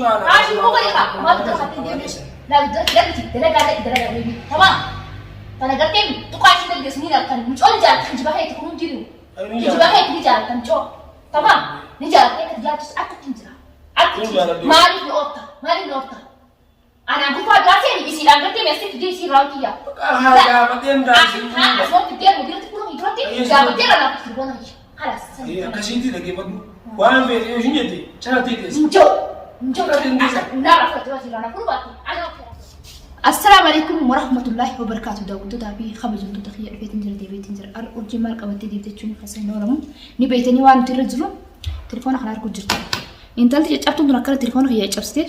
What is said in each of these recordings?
عاشي مو غريقة ما بدك تدي لا بدك تدرج بيبي تمام أنا قلت لك تقاش تلقى سنين أكتر مش أول جات تجيبها هي تكون جيرو تجيبها هي تجي جات تنجو تمام نجات هيك تجات أكتر تنجرا أكتر ما لي نقطة أنا أقول فا جاتي يعني بيصير أنا قلت لك يصير تجي يصير راوتيا ها بعدين أسمع تدير مدير تقول يدرتي جابتي أنا تقول هيك خلاص هي كشيتي لقي بدو وأنا في إيش نيجي شنو تيجي نجو نعرف دلوقتي أنا كل وقت أنا السلام عليكم ورحمة الله وبركاته داود تابي خبز تخيل في تنزل دي بيت تنزل أرجع مالك أو تدي بتشوفني خسين نورمو نبيتني وان ترجلو تلفونك على ركوب جرت انت قلت جبت دون كره تلفونك هي جبستي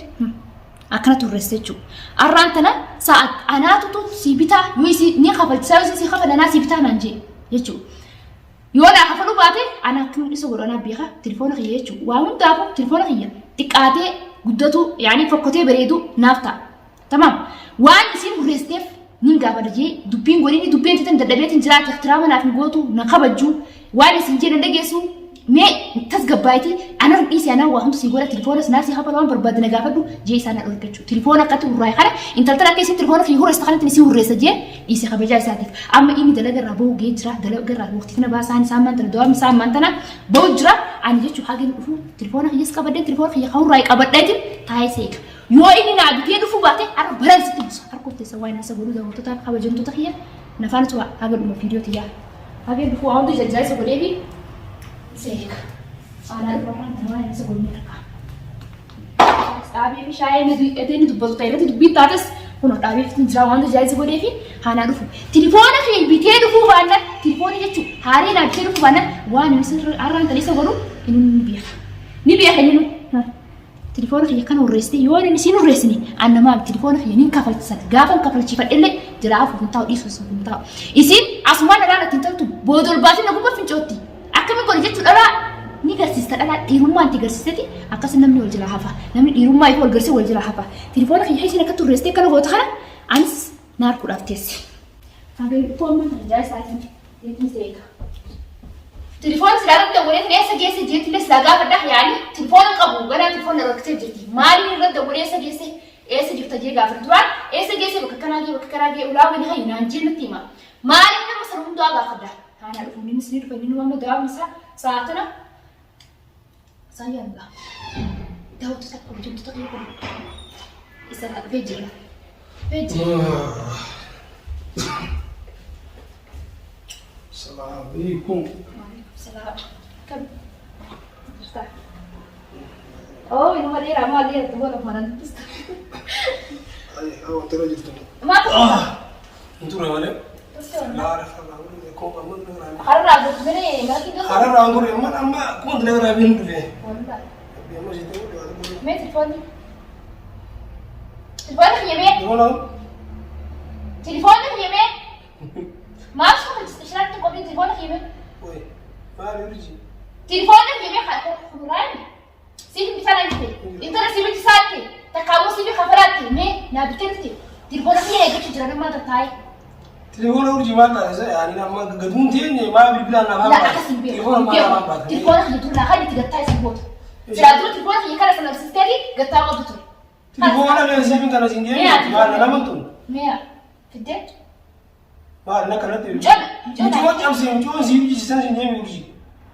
اكنت ورستيچو ارانتنا ساعات انا تو سيبتا يوسي ني خفل ساوسي سي خفل انا سيبتا نانجي يچو يونا خفلو باتي انا كن يسور انا بيها تلفونك هي يچو واون دافو تلفونك هي تقاتي غدتو يعني فكوتي بريدو نافتا تمام وان سين ورستيف نين غابرجي دوبين غوريني دوبين تتن ددبيت انجرات احترامنا نغوتو نخبجو وان سين ندغيسو مي تسقبايتي انا رئيسي انا وهم سيقول تليفونك ناسي خبلون برباد نغافدو جي سانا اوركچو تليفونك قط وراي خره انت ترى كيس تليفونك يهور استخلت نسي وريسه جي يسي خبجا ساتك اما اني دلغ رابو جيجرا دلغ رابو وقتنا باسان سامنت دوام سامنتنا بوجرا اني جچو حاجه دفو تليفونك يسقبدن تليفونك يخور راي قبدت تايسيك يو اني نادي دفو باتي ار برنس تبس اركو تسوينا سغلو دو توتا خبجنتو تخيه نفانتوا هاغ دو فيديو تيا هاغ دفو اوندو جاي سغليبي سيك أنا البرهان تنوع نسقول ميركا أبي في شاي ندي أدين دبل طيرة دبي تاتس هنا أبي في تنجرا وانده جاي سقول إيه في هانا رفو تليفونك هي بيتي رفو وانا تليفوني جتشو هاري نبتي رفو وانا وانا مسر أران تلي سقولو إنه نبيح إنه ها تليفونك هي كانوا ريستي يوانا نسينو ريسني أنا ما تليفونك هي نين كفلت سنة قافن كفلت شيفر إلا جرافو بنتاو إيسوس بنتاو يصير أسمان رانا تنتو بودول باتي نقول بفنجوتي أكمل كل جت ألا نيجرسيست ألا إيروما أنت جرسيستي أقصد نمني والجلا حفا نمني إيروما يقول جرسي والجلا حفا تليفونك يحيي سنة كتور ريستي كانوا هو تخنا أنس نار كل أفتيس هذا فون من الجاي ساعتين يتم سيك تليفون سلامة دوريت ناس جيسي جيت لس لقى بدح يعني تليفون قبو ولا تليفون ركتي جتي مالي رد دوريت جيسي إيش جبت جي قافر دوار إيش جيسي بككناجي ولا من هاي نانجي نتيما مالي كم سرهم دوا قافر ده أنا أعرف من سنين فنين وما دام ساعتنا سايان لا ده تسكر جبت تقريبا إذا فيجي السلام عليكم السلام كم أوه إنه ما ليه ما ليه تقول لك ما ننتظر أي هو ترى جبت ما أنتوا ولا لا أعرف خرر أقول مني ما كده خرر أقول أما كنت نقرأ بين دفعة ما تلفوني تلفونك يمين تلفونك يمين ما أشوف إشارة تقولي تلفونك يمين وين ما يرجع تلفونك يمين خبراني سيبي مثلا أنت سيبي تساعدني تكاو سيبي خبراتي مين نابتنتي تلفونك يمين يجي تجرب ما تتاي تليفون أورجي ما تعرف يعني لما قدوم تيني ما بيبلا أنا ما لا أكسب بيه تليفونك يدور لا هذه تقطعي سبوت سلادرو تليفونك يكره سنة سستيري قطعه قبضته تليفون أنا من سيبين كنا سندي ما أنا ما تون مية في الدين ما أنا كنا تيجي جد مجموعة أمس مجموعة سيبي جسنا سندي ميورجي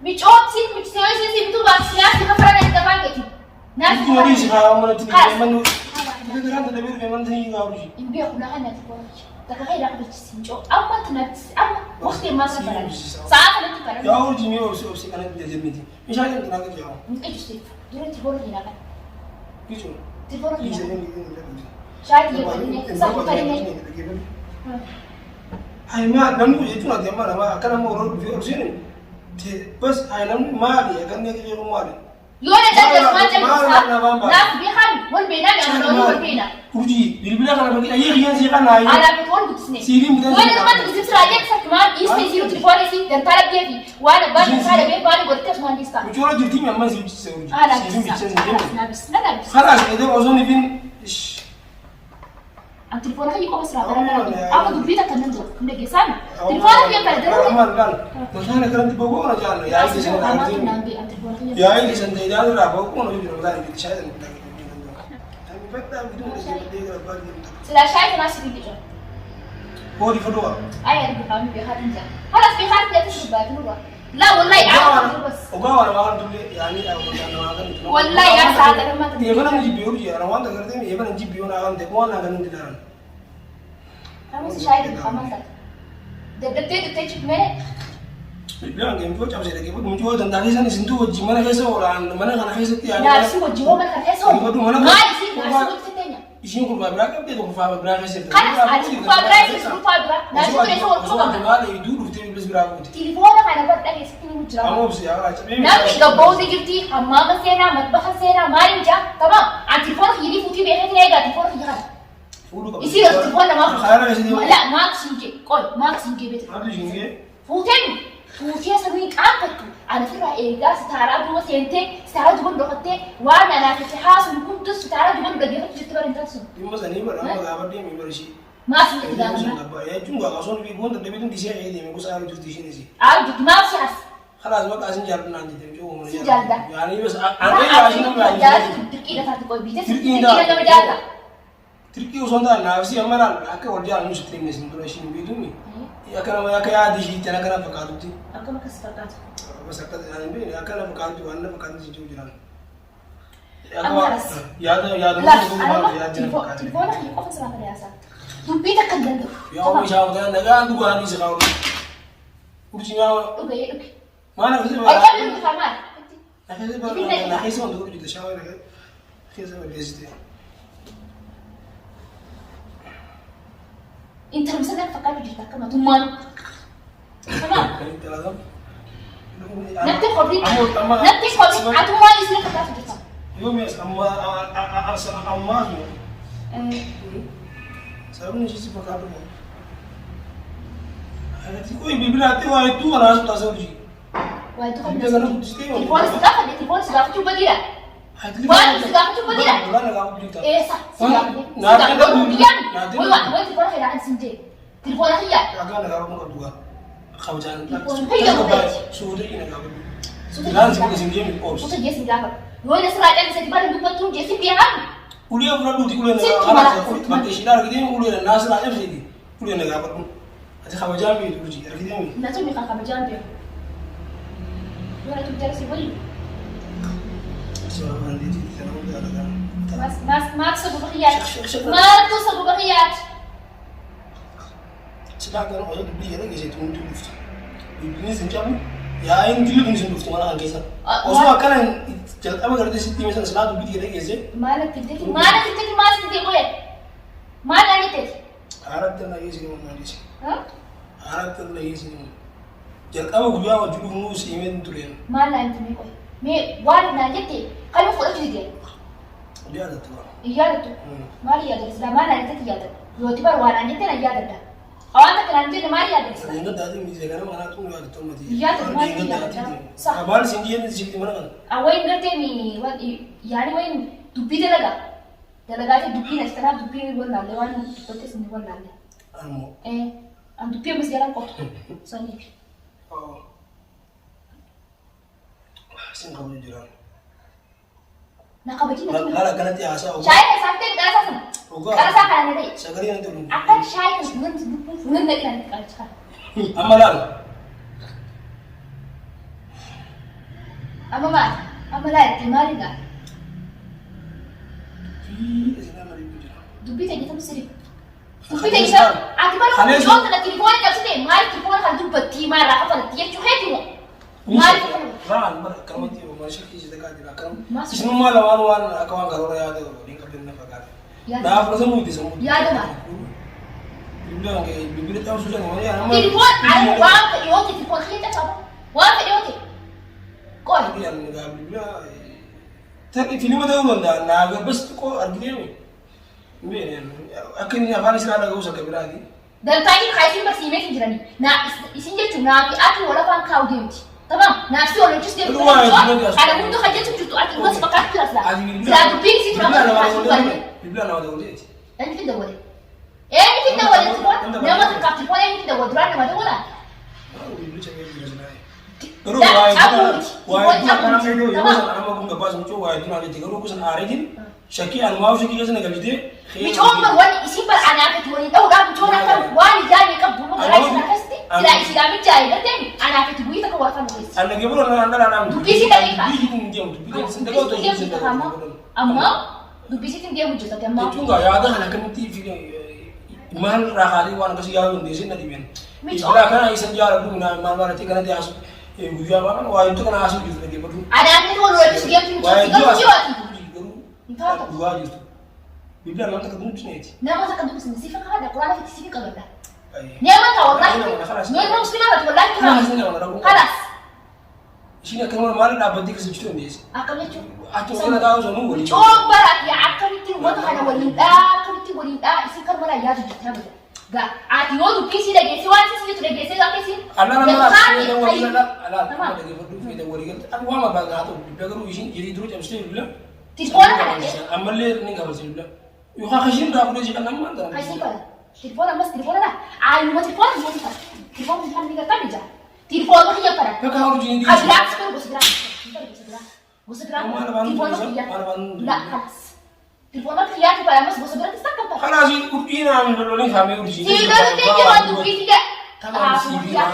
مجموعة سيبي تو بس ناس كفرنا إنتباه كتير ناس مجموعة سيبها من تيجي منو تقدر أنت تبير في من تيجي كارجي إنبيا كنا خلنا تليفونك تكفي لا قبل تسنجو أما تنبس أما وقت ما سافرنا ساعة لا تكرر يا أورجي مية أوسي كنا بتجمعتي مش عارف أنت ناقد يا إيش تسيب دور تليفونك هنا كان كيشو تليفونك كيشو هنا شايف يبغى سافر كريمة هاي ما نمو يجونا دي ما كنا مورد في أرسيني بس هاي نمو مالي كنا يجي مالي يونا جالس ما جالس ناس بيخان وين بينا جالس وين بينا أورجي بالبلا كنا بقول أيه خيان سيكان هاي على بتقول بتسني سيرين بدن وين ما تجلس راجع كمان يستي زيرو تليفون يسي دنتارا بيجي وانا بعد ساعة بيجي بعد قلت له ما نيستا وجورا جرتي من أمان سيرين سيرين على بس لا خلاص إذا أظن فين عن تليفونك يكون بس راح أنا دبيتها كنا ندور كنا جسنا تليفونك يكون درو ما لا ما أنا كلام تبغى أنا جانا يا عيسى يا عيسى سنتي جانا لا بقول أنا يجي رمضان يجي شاهد Sami fatta بدون دقيقة بعد سلا شايف ناس في الدجاج هو دي فدوة أي أنا بقام بيخاطر جا خلاص بيخاطر جا تشرب بعد لا والله عارف بس وقاوة أنا ما أقول يعني أو أنا ما أقول والله يا سعد أنا ما تدري يبغى نجيب بيورجي أنا وانت قلت لي يبغى نجيب بيور أنا عندك وانا قلنا ندلان أنا مش شايف خمسة دبتي تجيب مني bilang game coach apa sih lagi? Buat muncul tentang kisah ni sentuh wajib mana kisah orang mana kan kisah tiada. Nah, si wajib mana kan kisah? Mana sih? Nasi wajib tanya. Isinya kurva berapa? Dia kurva berapa sih? Kan ada kurva berapa? Nasi wajib itu apa? Ada itu dulu TV plus berapa? Telefonnya kan ada berapa? Ini muncul. Kamu sih ya? Nanti gabau segiti, hamam sena, matbah sena, main jah, tamam. Telepon ini putih berapa ni? Ega telepon ini kan? Isi telepon nama? Lah, mak singgih, koi, mak singgih betul. Apa singgih? Putih. Fuutee samii qaabbattu ana firraa eegaa sitaaraa duuba seentee sitaaraa duuba dhokattee waan anaafite haasum hundus sitaaraa duuba dhaggeeffatu jirti bara intalli sun. Dhimma sanii bara amma gaafa deemi bara ishee. Maaf si itti gaafata. Jechuun gaafa osoo nuyi boonda dhabeetuun disee ta'ee deeme gosa haala jirti isheen isii. Aayu jirti maaf si as. Khalaas maqaa sin jaalladhu naan jettee mucoo uumama. Si jaalladha. Yaani bas aannan yaashin nama yaashin. Jaalladhu dirqii lafaatti qoy biitee dirqii nama jaalla. Dirqii osoo hin taane naafsi amma laal akka wal jaalannu sitti himne sin dura ishiin beektuumi. Akka yaadi ishii itti akka nama fakkaatutti. Akkam akkas fakkaatu. Bas akka ta'an beekne akka nama fakkaatutti waan nama fakkaatutti jechuu jiran. Ammas. Yaada Telefoona kiyya qofa siraa kana yaasaa. Dubbii takka hin danda'u. Yaa oomishee shaawwataa nagaan dhugaa ni si kaawwatu. Kursi nyaama. Dhugee dhuge. Maana fi Ay qabni dhufa maal? na keessa wanti godhu jirta shaawaa na keessa balleessite. Intaramsa kan fakkaatu jirta akka mootummaan. Tamam. Natti kophi atummaan isii fakkaatu jirta. Yoomis amma sababni ishii si fakkaatu moo. Ati koi bibiraatti waa hedduu waraana sun taasisa hojii. Waa hedduu kan telefoon si gaafa telefoon si gaafachuu badiidha. Waan si gaafachuu badiidha. Waan na gaafa bulita. Eessa si gaafachuu biyyaan. Waan telefoona fayyadaman sin jee. Telefoona kiyyaa. Akka na gaafa muka dugaa. Kabajaan. Suuta ina gaafa. Suuta si muka sin jee mi oobsi. Suuta jee sin gaafa. Yoo ina siraa dhaan isa dibaan dubbattuun jee si biyyaan. Ulee fura duuti ulee na gaafa. Bakka ishii dhaan argitee ulee na naasiraa cabseeti. Ulee na gaafa. Ati kabajaan beeku hojii argitee mi. Na tuni kan kabajaan beeku. Yoo na tuutee si waliin. Suuraan deetii kana hunda alagaan. Maak sababu khiyaat. Maaltu sababu khiyaat. Silaa kana osoo dubbii jedhan geesseetu hundi dhuftu. Dubbiin sin cabu yaa'iin dilli sin dhuftu mana kan keessa. Osoo akkana jalqaba gartee sitti hime sana silaa dubbii jedhan geessee. Maala fiddeti maal sitti qoye. Maal aaniteeti. Haaratti na geessine mun geesse. Haaratti na geessine. Jalqaba guyyaa wajjin dhufnuu si himee tureen. Maal aanitee qoye. Mee waan naan jette qalbii fudhachuu dide. Yaadatu waan. Yaadatu. Maal yaadatu silaa maal aaniteeti yaadatu. Yooti bar waan aan jette na yaadadha. Awaan takka naan jette maal yaadatu. Sanin gaddaati miisee kana manaa tun yaadatu ammati. Yaadatu maal yaadatu. Abaan sin jeen sitti mana kana. Awayin gartee mi yaani wayin dubbii dalagaa. Dalagaati dubbii na istanaaf dubbii wallaalle waan dubbatte sin wallaalle. Ammoo. An dubbii ammas jalaan qotu. Saniif. Sin kabaju jiraan. Na kabajii na tuni. Laala kanatti haasaa ogaa. Shaayii isaatti qarasaa sana. Ogaa. Qarasaa kana na ta'e. Sagalee natti olu. Akka shaayii kan funan na kiran qaracha kana. Amma laala. Amma maal? Amma laala maali laala? Dubbii ta'e jedhamu sirrii. Dubbii ta'e jedhamu ati bara hojii kana telefoona qabsite maal telefoona kan dubbatti maal raafaa falatti jechuu hedduu. Maal Raan bara akkamatti uumaa shakkii isa takaa jira akkam. Isinummaa lamaan waan akka waan karoora yaada waliin qabdan na fakkaata. Naaf rasa muudi sammuu. Yaada maal? Bibila cabsuu sana malee amma. Telefoon waan fedhiyoote telefoona keessa qaba. Waan fedhiyoote. Qoy. Bibila tarii filima ta'uu danda'a naaga bas xiqqoo argitee mi. Akka inni afaan isaa dhaga'u isa biraati. Daltaatiin kaayisiin barsiimee hin jirani. Isin jechuun naafi ati wal afaan kaa'u deemti. Tamam, naafsi wal hojii deemti. Ana hundi hojjetu jirtu ati dhumas fakkaatu jira silaa. Silaa dubbiin isii tura kan kaasuu balle. Bibila nama dawwateeti. Eenyu fi dawwale? Eenyu fi dawwale? Nama takkaaf tifoon eenyu fi dawwale? Duraan nama dawwalaa? Bibilicha mee jira silaa. Garuu waa'ee kana fayyadamuu yoo san amma kun gabaasa mucoo waa'ee kana jettee garuu kusan aareetiin shakkii anumaaf shakkii keessa nagalitee. Micoon wani isin bar anaafati wani dhawdhaa micoon akka waan ijaanii qabdu garaa isa akkasitti silaa islaamicha ayyadatee anaafati guyyi takka warfan keessi. Anna gebura na andala na. Dubbisi daqiiqa. Dubbisi deemu dubbisi daqiiqa otoo dubbisi daqiiqa. Amma dubbisitiin deemu jirta amma. Jechuun gaa yaada kana akkamitti maal raakaalee waan akkasii yaadu hundeessee na dhibeen. Micoon kana isa jaalladhu maal maalatti kana dhiyaasu. Guyyaa maal waa itti kana haasuu jirtu dhaggeeffatu. Adaamni wal walitti deemtu micoon garuu jiwaati. Intaata duwwaa jirtu. Biblia nama takka dubbisneeti. Nama takka dubbisne sifa kana Quraana fitti sifi qabadha. Nama ta wallahi. Nama muslima ta wallahi. Khalas. Ishiin akkana maal dhaabbatti keessa jirtu hundeesse. Akkam jechuun. Ati sana taa'u sanuu waliin. Coobbaraa yaa akkamitti wanta kana waliin akkamitti waliin isin kan mala yaadu jirtu nama. Gaa ati yoo dubbisi dhageessee waan isin jettu dhageessee akkasiin. Alaa nama dhageessee waliin alaa nama dhageeffatu fiidee waliin galti. Akka waan abbaan haa ta'u dubbii garuu ishiin jedhii dura cabsitee bibila. Tilfoona kana kee. Ammallee ni gabaasee bibila. Yoo kashin daa fuudhee jedhan nama maal ta'an. Kashin kana. Tilfoona ammas tilfoona dha. Aayuma tilfoona yoo ta'an. Tilfoona tilfoona ni gartaa bija. Tilfoona kiyya kana. Bakka haa hojii ni. Abiraas kun gosa biraa. Gosa biraa. Tilfoona kiyya. La kalas. Tilfoona kiyya tu bara ammas gosa biraa tisna kabta. Kalas urjii naan lolii kaamee urjii. Tilfoona kiyya waan dubbii kiyya. Tamam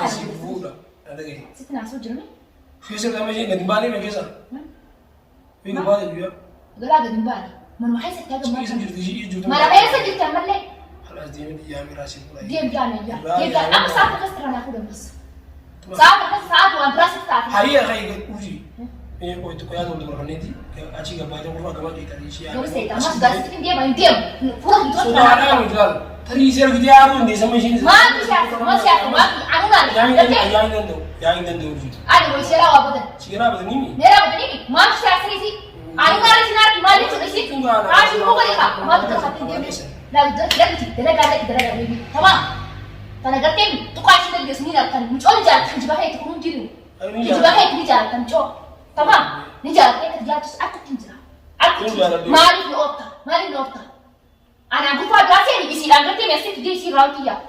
si fuudha. Adagee. Sitti naasoo jirmi. Keessa kamee ishee gadi baanee mee keessa. Mee gadi baanee biyya. Garaa gadi baanee. Manuma keessa itti Ishiin agammaa. jirti ishii jirtu. Mara keessa jirti ammallee. Kalas deemee yaa miiraa si fuudha. Deem jaamee yaa. Deem jaamee. Amma sa'a akkas tiranaa fuudhamas. Sa'a akkas sa'a waan biraa sitti taate. Hariya kai urjii. Mee qoytu qoyaa toltu barbaanneeti. Achi gabaatee qurraa gamaa keetaa ishee yaa. Yoo ta'e ammas gaasitti deema hin deemu. Fuula hiitoo Sodaadhaa miti laal. Tarii seera gidee haaruu hundeessa mashiin. Maati siyaasa maal siyaasa maati anuunaan. Yaa hin danda'u. Yaa hin danda'u urjii. Ani way seeraa waa badan. Seeraa batanii mi? Neeraa badanii maati siyaasa isi. Anuunaan isi naati maali jechuudha isi. Haati muka dhiqaa maati tokkotti hin deemne. Lagdi dalagaa beebi. Tamaa. Kana gartee tuqaa isin dalgeessu ni nyaatan. Mucoon jaalatan kijibaa kee itti kunuun jiru. Kijibaa kee itti ni jaalatan mucoo. Tamaa. Ni jaalatee kan jaalatu akkatti hin jira. Akkatti maaliif ni oofta? Maaliif ni oofta? Ana gufaa gaasee isiidhaan gartee meeshaa isii raawwatiyyaa.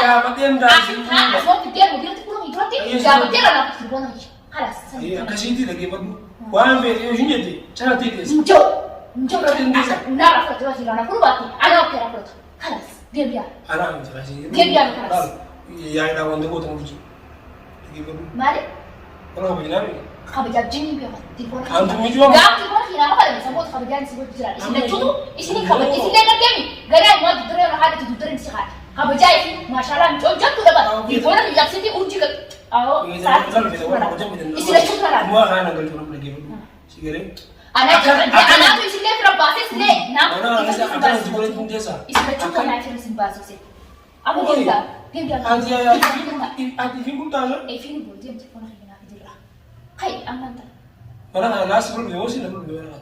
Gaafateen daasii. Asuma fiddeen mobiilatti kunuun hiiturratti gaafatee ranaaf itti boona hiyya. Kalas. Akkasitti dhaggeeffadhu. Waan feete yoo ishiin jette cala teetees. Njoo naara fudhate waa silaana furubaatti ana okkee fudhatu. Kalas deebi'aa. Anaa miti asii. Deebi'aa kalas. Yaa'idhaa wanta goota murjii. Dhaggeeffadhu. Maali? Kana kabajnaa mi? Kabajaa jinnii beekaa. Antu mijoo ma? Gaaf tilfoona hiinaa fayyadamu sammuu kabajaan isii gochi jira. Isin jechuutu isin kabaja isin deeggarteemi garaa immoo dudduree irra haadhatu duddureen si haadha. Kabajaa isin maashaalaa micoon jattu dabala. Tilfoona miidhagsitii urjii gad. Awoo sa'aatii. Isin jechuutu nalaala. Bu'aa kaan galchu nama dhaggeeffadhu. Sigaree. Anaatu isinlee fira baases illee naaf isin jechuun kan naaf isin baasise. Amma deemtaa. Ati fi guddaadha. Eefiin booddee telefoona keenyaa jirra. Kai ammaan tana. Mana kana naas bulu yoo sin bulu mana.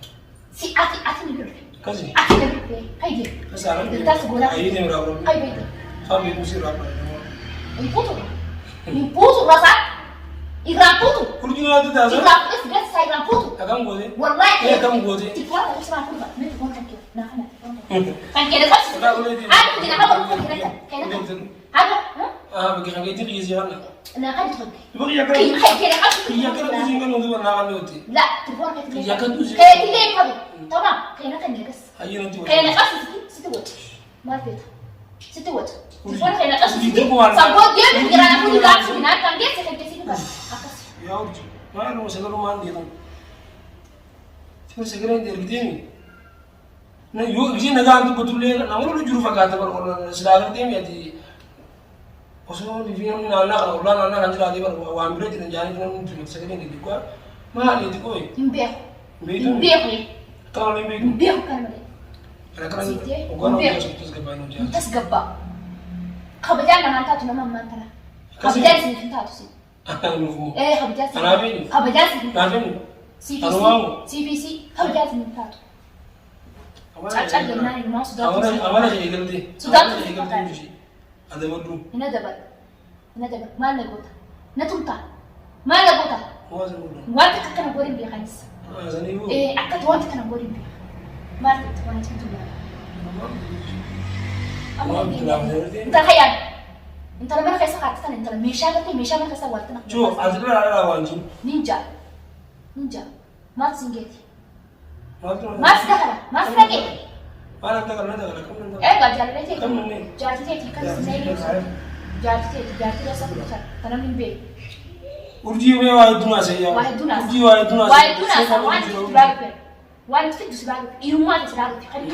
Si ati ni bulu. Kasi. Ati ni bulu. Kai je. Kasara. Tas gona. Ayi ne mura bulu. Kai bete. Fabi tu sirra bulu. Ni putu rasa. Irra putu. Kurjuna tu taza. Irra putu gas sai irra putu. Agam gode. Wallahi. Agam gode. Telefoona ko sama kurba. Ne telefoona kan ke. Na kana. Kan ke da kasu. Ati kina haba ko kina. Kana. Haba. Bagi kan itu di sini kan. Na kan tu. Bagi ya kan. Kira kasu. Iya kan tu sih kan untuk warna kan itu. La, telefoona kan. Iya kan tu sih. Kayak tidak kamu. Tamam. Kayaknya kan gas. Ayo nanti. Kayaknya kasu situ buat. Marfet. Situ buat. Telefoona kayaknya kasu situ. Itu buat. Sabot dia pikiran aku juga sini nak kan dia sekali sini kan. Akas. Ya udah. Mana lu segala rumah dia tu. Segala yang dia ni. Nah, yo sih negara tu betul le. Nama lu juru fakata kalau sedang dia ni di. Osoo di film ni anak kalau ulang anak kan jadi baru ambil tidak jadi kan cuma segala yang di kuat. Mana dia tu koi? Imbiak. Imbiak. Imbiak ni. Kalau imbiak. Imbiak kan mana? Kadang-kadang orang orang terus kebanyakan je. Tas gabba. Kabajaan nama tahu nama mantara. Kabajaan sini kita tahu sih. Nufu. Kabajaan sini. Kenapa ini? Kabajaan sini. Kenapa ini? CPC. Kabajaan sini tahu. Cacat dengan ini mau sudah. Awalnya jadi ganti. Sudah. Ada badu. Ina dapat. Mana gota? Natumta. Mana gota? Masa badu. Wanta kakana gorin biya kanis. Zani bu. Akkat wanta kana gorin biya. Market wanta tuya. Entah kayak. انت لما خيسا قاتتنا انت لما ميشا من خيسا والتنا شو عزيزنا على وانجين نينجا ما تسنجيتي ما تقول ما تدخل ما تلاقي أنا أنتقل كم ايه قال جارتي كم منين جارتي كان سنين جارتي لا سافر انا من بيت ورجي وين واحد دون سيا واحد دون ورجي واحد دون واحد تفيد سباق يوم سباق خليك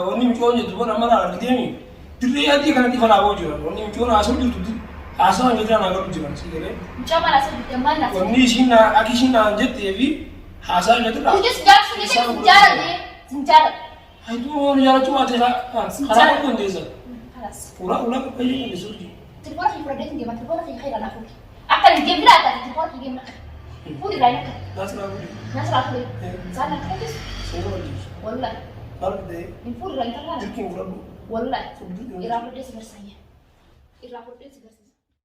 وني مجون يدور أمرا قديمي تري أدي كنا تفعل أبوجو وني مجون أسمع تدي أسمع كذا أنا أقول جبان سيجري مشان ما ناسب كمان ناسب وني شينا أكيشنا أنجت تبي حاسا كذا وجس جالس سنجارة هاي تو نجارة تو أتلا خلاص كون ديزا خلاص ولا كأي نسوي تلقون في بريدين جيم تلقون في خير أنا أقول أكل الجيم لا أكل تلقون في جيم فودي لا نكل ناس لا أقول زانا كذا والله من فودي لا نكل والله إيران بدي سبرسية